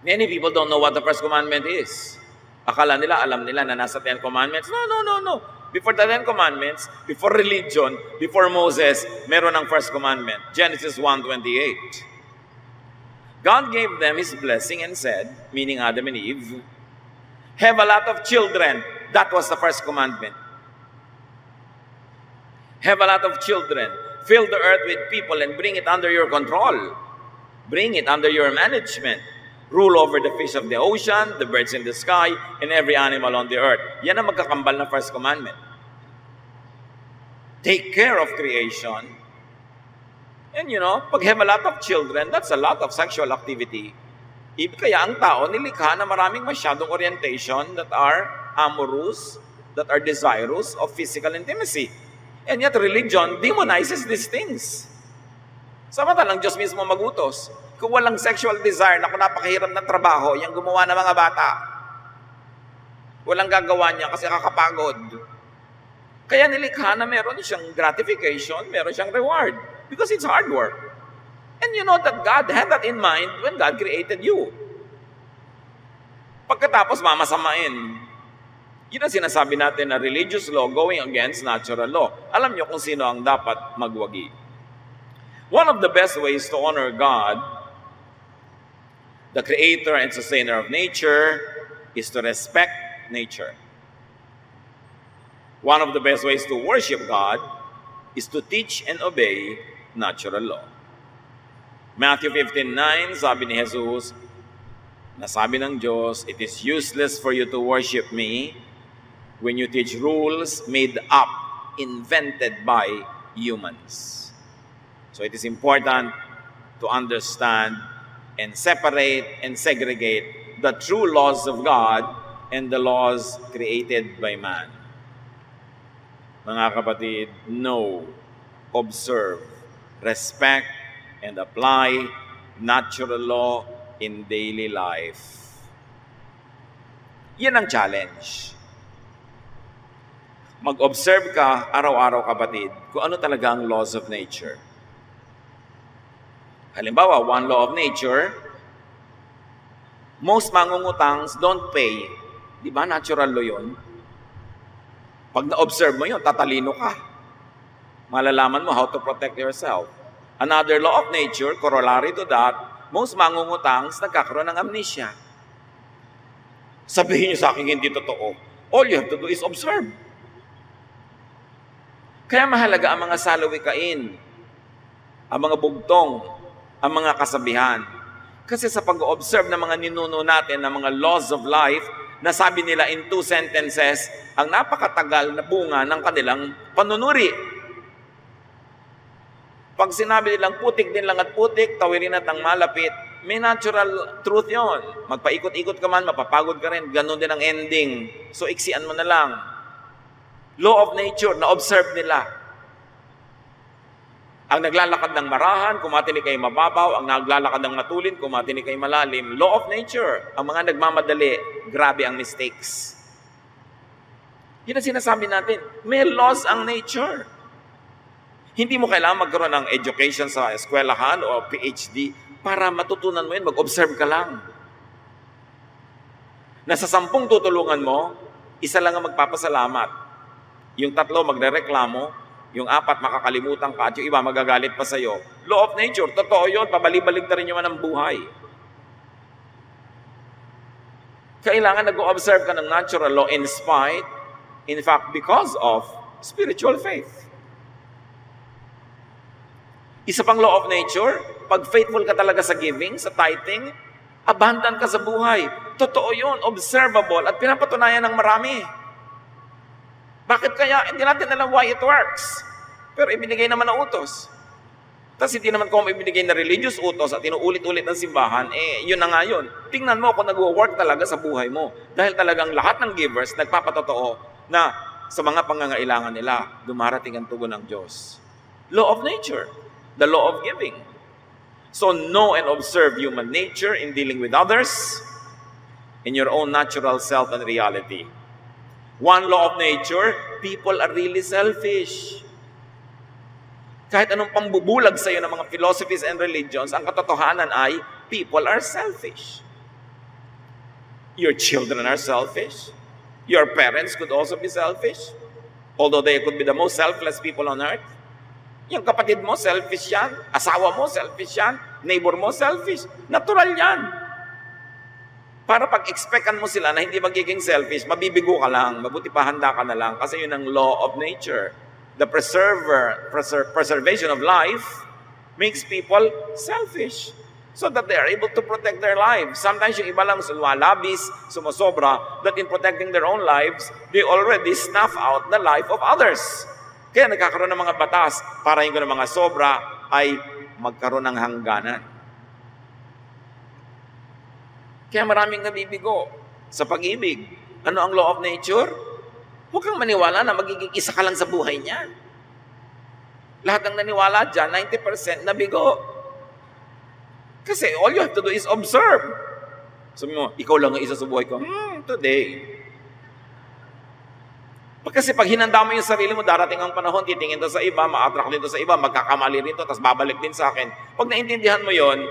Many people don't know what the first commandment is. Akala nila, alam nila na nasa 10 commandments. No. Before the 10 commandments, before religion, before Moses, meron ang first commandment. Genesis 1:28. God gave them His blessing and said, meaning Adam and Eve, have a lot of children. That was the first commandment. Have a lot of children. Fill the earth with people and bring it under your control. Bring it under your management. Rule over the fish of the ocean, the birds in the sky, and every animal on the earth. Yan ang magkakambal na first commandment. Take care of creation. And pag have a lot of children, that's a lot of sexual activity. Kaya ang tao nilikha na maraming masyadong orientation that are amorous, that are desirous of physical intimacy. And yet religion demonizes these things. Samantalang Diyos mismo magutos. Kung walang sexual desire na kung napakahirap na trabaho, yung gumawa ng mga bata, walang gagawa niya kasi kakapagod. Kaya nilikha na meron siyang gratification, meron siyang reward. Because it's hard work. And you know that God had that in mind when God created you. Pagkatapos mamasamain. Yun ang sinasabi natin na religious law going against natural law. Alam niyo kung sino ang dapat magwagi. One of the best ways to honor God, the creator and sustainer of nature, is to respect nature. One of the best ways to worship God is to teach and obey natural law. Matthew 15:9, sabi ni Jesus, Nasabi ng Diyos, it is useless for you to worship me when you teach rules made up, invented by humans. So it is important to understand and separate and segregate the true laws of God and the laws created by man. Mga kapatid, know, observe, respect, and apply natural law in daily life. Yan ang challenge. Mag-observe ka araw-araw, kapatid, kung ano talaga ang laws of nature. Halimbawa, one law of nature, most mangungutangs don't pay. Di ba? Natural law yun. Pag na-observe mo yun, tatalino ka. Malalaman mo how to protect yourself. Another law of nature, corollary to that, most mangungutangs nagkakaroon ng amnesia. Sabihin niyo sa akin hindi totoo. All you have to do is observe. Kaya mahalaga ang mga salawikain, ang mga bugtong, ang mga kasabihan. Kasi sa pag-observe ng mga ninuno natin, ng mga laws of life, nasabi nila in 2 sentences, ang napakatagal na bunga ng kanilang panunuri. Pag sinabi nilang putik din lang at putik, tawirin at ang malapit, may natural truth yon. Magpaikot-ikot ka man, mapapagod ka rin, ganun din ang ending. So iksian mo na lang. Law of nature, na-observe nila. Ang naglalakad ng marahan, kumatinig kay mababaw. Ang naglalakad ng matulin, kumatinig kay malalim. Law of nature. Ang mga nagmamadali, grabe ang mistakes. Yun ang sinasabi natin. May laws ang nature. Hindi mo kailangan magkaroon ng education sa eskwelahan o PhD para matutunan mo yun, mag-observe ka lang. Nasa 10 tutulungan mo, isa lang ang magpapasalamat. Yung 3 magrereklamo, yung 4 makakalimutan ka, at yung iba magagalit pa sa'yo. Law of nature, totoo yun, pabalik-balik na rin yung ng buhay. Kailangan nag-observe ka ng natural law in spite, in fact, because of spiritual faith. Isa pang law of nature, pag faithful ka talaga sa giving, sa tithing, abundant ka sa buhay. Totoo yun, observable, at pinapatunayan ng marami. Bakit kaya? Hindi natin alam why it works. Pero ibinigay naman na utos. Tapos hindi naman kung ibinigay na religious utos at inuulit-ulit ng simbahan, yun na nga yun. Tingnan mo kung nag-work talaga sa buhay mo. Dahil talagang lahat ng givers nagpapatotoo na sa mga pangangailangan nila, dumarating ang tugon ng Diyos. Law of nature. The law of giving. So know and observe human nature in dealing with others, in your own natural self and reality. One law of nature, people are really selfish. Kahit anong pambubulag sa iyo ng mga philosophies and religions, ang katotohanan ay people are selfish. Your children are selfish. Your parents could also be selfish, although they could be the most selfless people on earth. Yung kapatid mo, selfish yan. Asawa mo, selfish yan. Neighbor mo, selfish. Natural yan. Para pag-expectan mo sila na hindi magiging selfish, mabibigo ka lang, mabuti pa handa ka na lang kasi yun ang law of nature. The preservation of life makes people selfish so that they are able to protect their lives. Sometimes yung iba lang lumalabis, sumusobra, that in protecting their own lives, they already snuff out the life of others. Kaya nagkakaroon ng mga batas para yung mga sobra ay magkaroon ng hangganan. Kaya maraming nabibigo sa pag-ibig. Ano ang law of nature? Huwag kang maniwala na magiging isa ka lang sa buhay niya. Lahat ng naniwala dyan, 90% nabigo. Kasi all you have to do is observe. Sabi mo, ikaw lang ang isa sa buhay ko. Today. Kasi pag hinanda mo yung sarili mo, darating ang panahon, titingin to sa iba, ma-attract din to sa iba, magkakamali rin to, tapos babalik din sa akin. Pag naintindihan mo yon,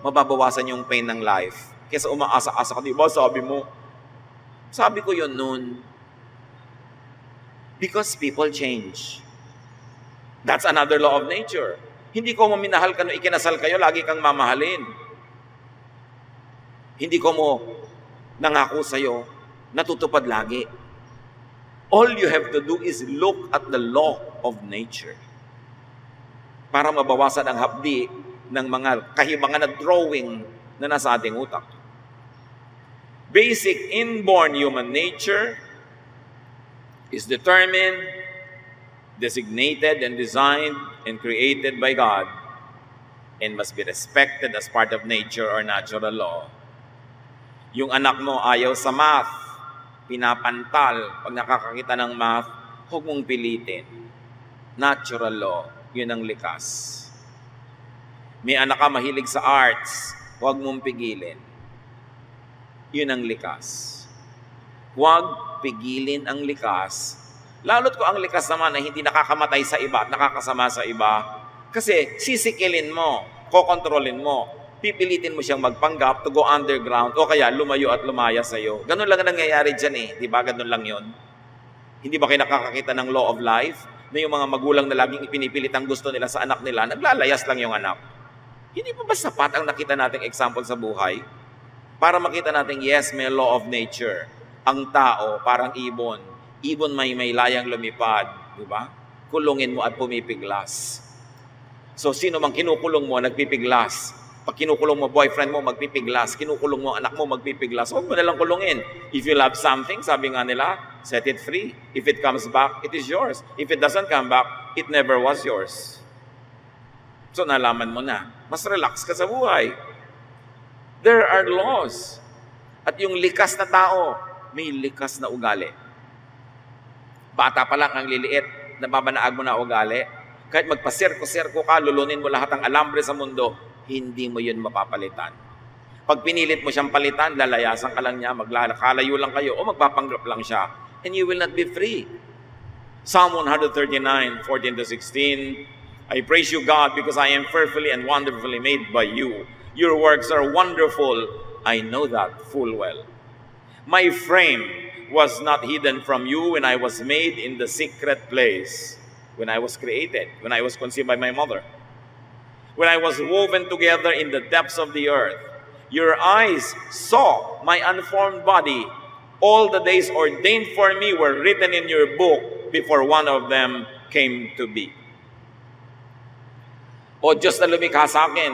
mababawasan yung pain ng life. Kesa umaasa-asa ka, di ba? Sabi mo. Sabi ko yun noon. Because people change. That's another law of nature. Hindi ko mo minahal ka no ikinasal kayo, lagi kang mamahalin. Hindi ko mo nangako sa'yo, natutupad lagi. All you have to do is look at the law of nature para mabawasan ang hapdi ng mga kahibangan na drawing na nasa ating utak. basic inborn human nature is determined, designated, and designed and created by God and must be respected as part of nature or natural law. Yung anak mo ayaw sa math, pinapantal. Pag nakakakita ng math, huwag mong pilitin. Natural law, yun ang likas. May anak ka mahilig sa arts, huwag mong pigilin. Yun ang likas. Huwag pigilin ang likas. Lalo't ko ang likas naman ay hindi nakakamatay sa iba at nakakasama sa iba. Kasi sisikilin mo, kokontrolin mo, pipilitin mo siyang magpanggap to go underground o kaya lumayo at lumaya sa iyo. Ganun lang ang nangyayari dyan eh. Di ba? Ganun lang yun. Hindi ba kayo nakakakita ng law of life? Na yung mga magulang na laging ipinipilit ang gusto nila sa anak nila, naglalayas lang yung anak. Hindi pa ba sapat ang nakita nating example sa buhay? Para makita natin, yes, may law of nature. Ang tao, parang ibon. Ibon may layang lumipad. Di ba? Kulungin mo at pumipiglas. So, sino mang kinukulong mo, nagpipiglas. Pag kinukulong mo boyfriend mo, magpipiglas. Kinukulong mo anak mo, magpipiglas. Huwag mo nalang kulungin. If you love something, sabi nga nila, set it free. If it comes back, it is yours. If it doesn't come back, it never was yours. So, nalaman mo na. Mas relax ka sa buhay. There are laws. At yung likas na tao, may likas na ugali. Bata pa lang ang liliit, nababanaag mo na ugali. Kahit magpasirko-sirko ka, lulunin mo lahat ng alambre sa mundo, hindi mo yun mapapalitan. Pag pinilit mo siyang palitan, lalayasan ka lang niya, magkalayo lang kayo, o magpapanggap lang siya. And you will not be free. Psalm 139:14-16, I praise you, God, because I am fearfully and wonderfully made by you. Your works are wonderful. I know that full well. My frame was not hidden from you when I was made in the secret place, when I was created, when I was conceived by my mother, when I was woven together in the depths of the earth. Your eyes saw my unformed body. All the days ordained for me were written in your book before one of them came to be. O Diyos na lumikha sa akin,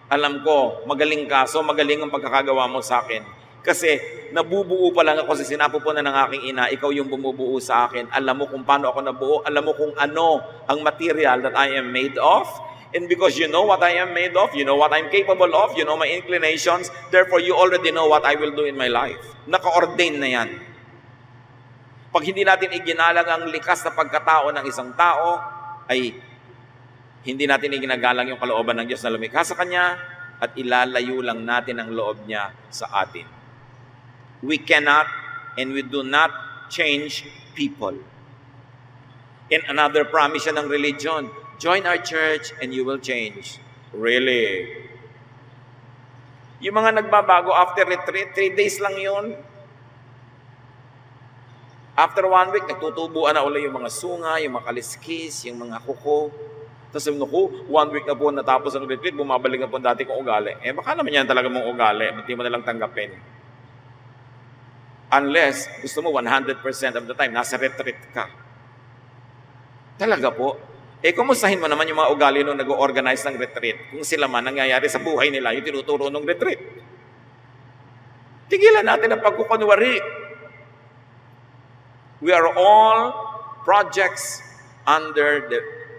alam ko, magaling ka, so magaling ang pagkakagawa mo sa akin. Kasi nabubuo pa lang ako sa sinapupunan ng aking ina, ikaw yung bumubuo sa akin. Alam mo kung paano ako nabuo, alam mo kung ano ang material that I am made of. And because you know what I am made of, you know what I'm capable of, you know my inclinations, therefore you already know what I will do in my life. Naka-ordain na yan. Pag hindi natin iginalang ang likas na pagkatao ng isang tao, ay hindi natin iginagalang yung kalooban ng Diyos na lumikha sa Kanya at ilalayo lang natin ang loob niya sa atin. We cannot and we do not change people. In another promise ng religion, join our church and you will change. Really? Yung mga nagbabago after retreat, 3 days lang yun. After 1 week, nagtutubuan na ulit yung mga sunga, yung mga kaliskis, yung mga kuko. Tapos sabi ko, 1 week na po natapos ang retreat, bumabalik na po dati kong ugali. Baka naman yan talaga mong ugali, hindi mo nalang tanggapin. Unless, gusto mo 100% of the time, nasa retreat ka. Talaga po. Kumustahin mo naman yung mga ugali nung nag-organize ng retreat, kung sila man nangyayari sa buhay nila, yung tinuturo ng retreat. Tigilan natin ang pagkukunwari. We are all projects under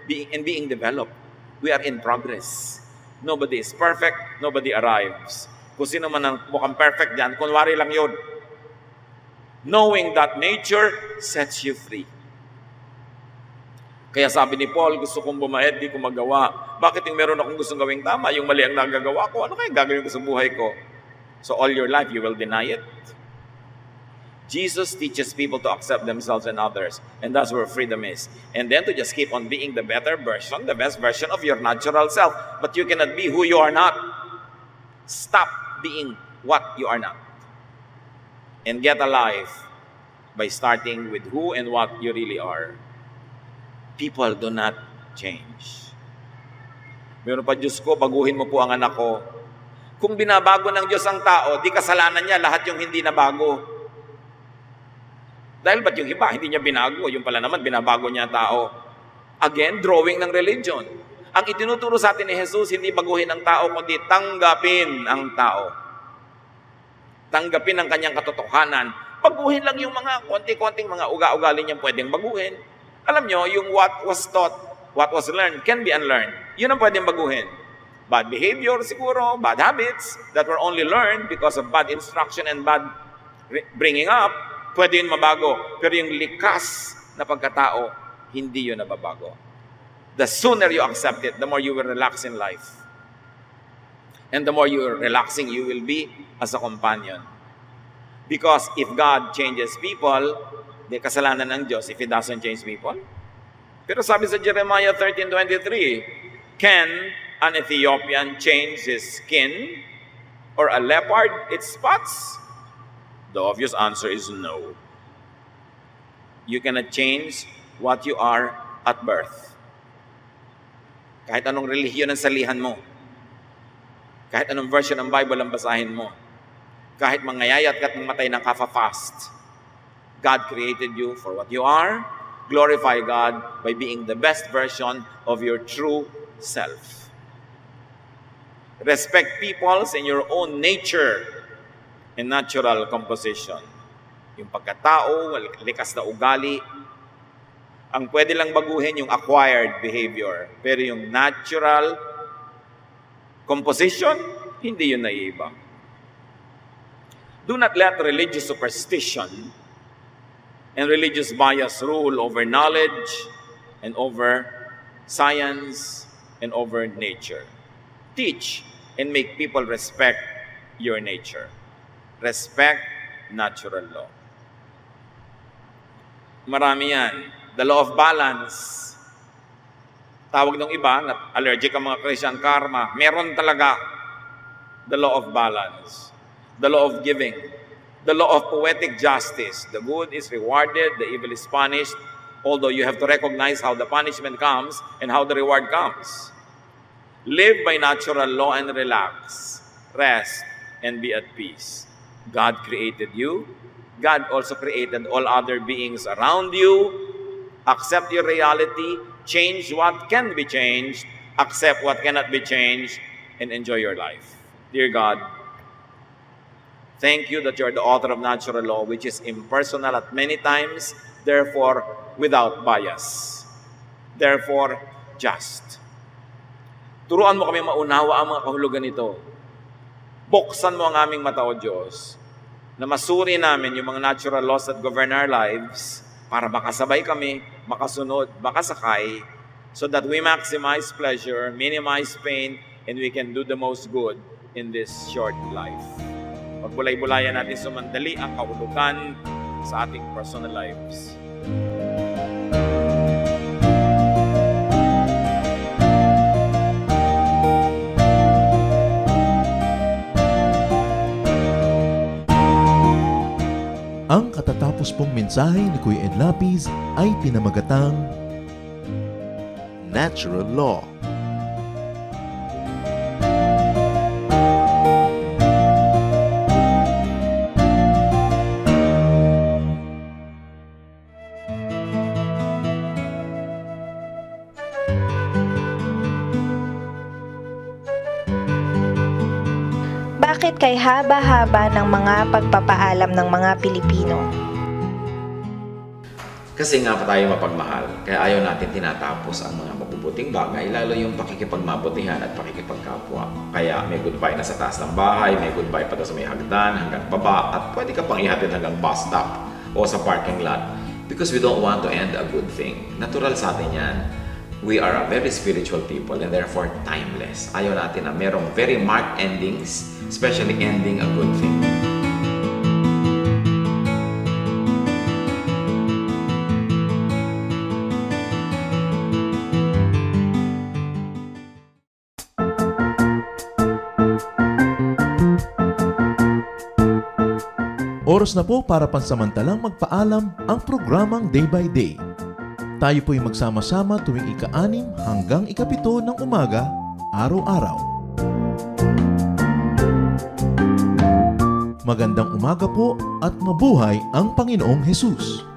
being developed. We are in progress. Nobody is perfect, nobody arrives. Kung sino man ang mukhang perfect dyan, kunwari lang yun. Knowing that nature sets you free. Kaya sabi ni Paul, gusto kong bumahid, di ko magawa. Bakit yung meron akong gustong gawing tama, yung mali ang nagagawa ko, ano kaya gagawin ko sa buhay ko? So all your life, you will deny it. Jesus teaches people to accept themselves and others. And that's where freedom is. And then to just keep on being the better version, the best version of your natural self. But you cannot be who you are not. Stop being what you are not. And get alive by starting with who and what you really are. People do not change. Meron pa, Diyos ko, baguhin mo po ang anak ko. Kung binabago ng Diyos ang tao, di kasalanan niya lahat yung hindi nabago. Dahil ba't yung iba, hindi niya binago? Yung pala naman, binabago niya ang tao. Again, drawing ng religion. Ang itinuturo sa atin ni Jesus, hindi baguhin ang tao, kundi tanggapin ang tao. tanggapin ang kanyang katotohanan, baguhin lang yung mga konti-konting mga uga-ugali niyang pwedeng baguhin. Alam nyo, yung what was taught, what was learned, can be unlearned. Yun ang pwedeng baguhin. Bad behavior siguro, bad habits that were only learned because of bad instruction and bad bringing up, pwede yun mabago. Pero yung likas na pagkatao, hindi yun nababago. The sooner you accept it, the more you will relax in life. And the more you are relaxing, you will be as a companion. Because if God changes people, di kasalanan ng Diyos if He doesn't change people. Pero sabi sa Jeremiah 13:23, can an Ethiopian change his skin or a leopard its spots? The obvious answer is no. You cannot change what you are at birth. Kahit anong relihiyon ang salihan mo, kahit anong version ng Bible ang basahin mo, kahit mangayayat ka't mamatay ng kafa-fast, God created you for what you are. Glorify God by being the best version of your true self. Respect peoples in your own nature and natural composition. Yung pagkatao, likas na ugali, ang pwede lang baguhin yung acquired behavior. Pero yung natural composition, hindi yun naiiba. Do not let religious superstition and religious bias rule over knowledge and over science and over nature. Teach and make people respect your nature. Respect natural law. Marami yan. The law of balance. Tawag ng iba, na allergic ang mga Christian karma. Meron talaga the law of balance. The law of giving. The law of poetic justice. The good is rewarded, the evil is punished, although you have to recognize how the punishment comes and how the reward comes. Live by natural law and relax. Rest and be at peace. God created you. God also created all other beings around you. Accept your reality. Change what can be changed. Accept what cannot be changed. And enjoy your life. Dear God, thank you that you are the author of natural law, which is impersonal at many times, therefore without bias. Therefore, just. Turuan mo kami maunawa ang mga kahulugan nito. Buksan mo ang aming mata, O Diyos, na masuri namin yung mga natural laws that govern our lives para makasabay kami, makasunod, makasakay, so that we maximize pleasure, minimize pain, and we can do the most good in this short life. Pagbulay-bulayan natin sumandali ang kahulugan sa ating personal lives. Ang katatapos pong mensahe ni Kuya Ed Lapis ay pinamagatang Natural Law. Bakit kay haba-haba ng mga pagpapaalam ng mga Pilipino? Kasi nga pa tayo mapagmahal, kaya ayaw natin tinatapos ang mga mabubuting bagay, lalo yung pakikipagmabutihan at pakikipagkapwa. Kaya may goodbye na sa taas ng bahay, may goodbye pa sa may hagdan, hanggang baba, at pwede ka pang ihatid hanggang bus stop o sa parking lot. Because we don't want to end a good thing. Natural sa atin yan. We are a very spiritual people and therefore timeless. Ayaw natin na merong very marked endings, especially ending a good thing. Oras na po para pansamantalang magpaalam ang programang Day by Day. Tayo po'y magsama-sama tuwing ika-6 hanggang ika-7 ng umaga, araw-araw. Magandang umaga po at mabuhay ang Panginoong Hesus!